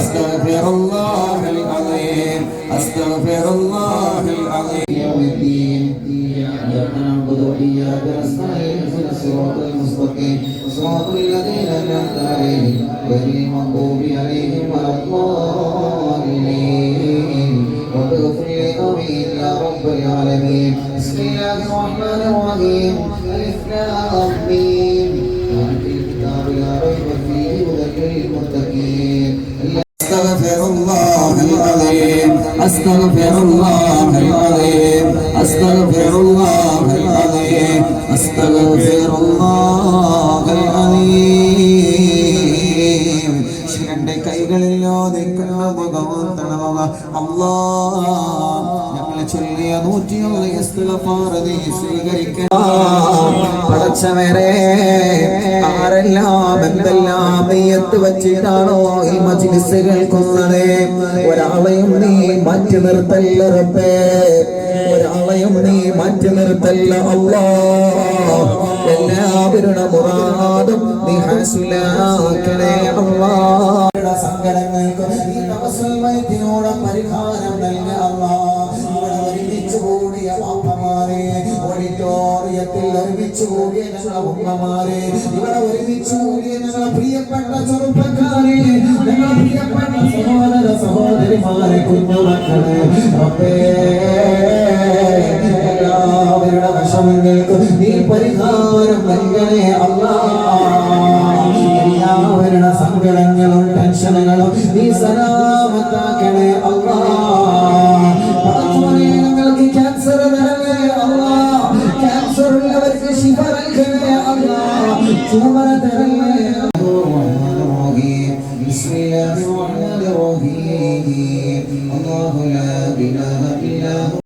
أستغفر الله العظيم أستغفر الله العظيم يوم الدين إياك نعبد وإياك نستعين اهدنا الصراط المستقيم صراط الذين أنعمت عليهم غير المغضوب عليهم ولا الضالين رب اغفر لي آمين يا رب العالمين بسم الله الرحمن الرحيم ألف لام ميم ذلك الكتاب لا ريب فيه هدى للمتقين أستغفر الله العظيم أستغفر الله العظيم أستغفر الله العظيم أستغفر الله العظيم ശിവന്റെ കൈകളില്ലാതെ അല്ലാഹ് ഞങ്ങളെ ചൊല്ലിയ 101 ഇസ്തിഗ്ഫാർ നീ സ്വീകരിക്കണം പടച്ചവനെ ആരെല്ലാം എന്തെല്ലാം നിയ്യത്ത് വെച്ചിട്ടാണോ ഈ മജ്ലിസ് കേൾക്കുന്നത് ഒരാളെയും നീ മാറ്റി നിർത്തല്ല റബ്ബേ ഒരാളെയും നീ മാറ്റി നിർത്തല്ല അല്ലാഹ് എല്ലാവരുടെ മുറാദും നീ ഹാസിലാക്കണേ അല്ലാഹ് സങ്കടങ്ങൾക്ക് നീ തവസ്സുൽമയത്തിനോട് പരിഹാരം നൽകണേ അല്ലാഹ് ഇവിടെ ഒരുമിച്ച് കൂടിയ പാപ്പമാരെ ഓഡിറ്റോറിയത്തിൽ ഒരുമിച്ച് കൂടിയ ഞങ്ങളുടെ ഉമ്മമാരെ ഇവിടെ ഒരുമിച്ച് കൂടിയ ഞങ്ങളുടെ പ്രിയപ്പെട്ട ചെറുപ്പക്കാരെ ഞങ്ങളുടെ പ്രിയപ്പെട്ട സഹോദര സഹോദരിമാരെ കുഞ്ഞുമക്കളെ റബ്ബേ എല്ലാവരുടെ വിഷമങ്ങൾക്ക് നീ പരിഹാരം നൽകണേ അല്ലാഹ് എല്ലാവരുടെ സങ്കടങ്ങളും ടെൻഷനുകളും നീ സലാമത്താക്കണേ അല്ലാഹ് പടച്ചവനെ ഞങ്ങൾക്ക് ക്യാൻസർ തരണേ അല്ലാഹ് ക്യാൻസർ ഉള്ളവർക്ക് ശിഫ നൽകണേ അല്ലാഹ് ട്യൂമർ തരണേ ബിസ്മില്ലാഹിർ റഹ്മാനിർ റഹീം അല്ലാഹു ലാ ഇലാഹ ഇല്ലാ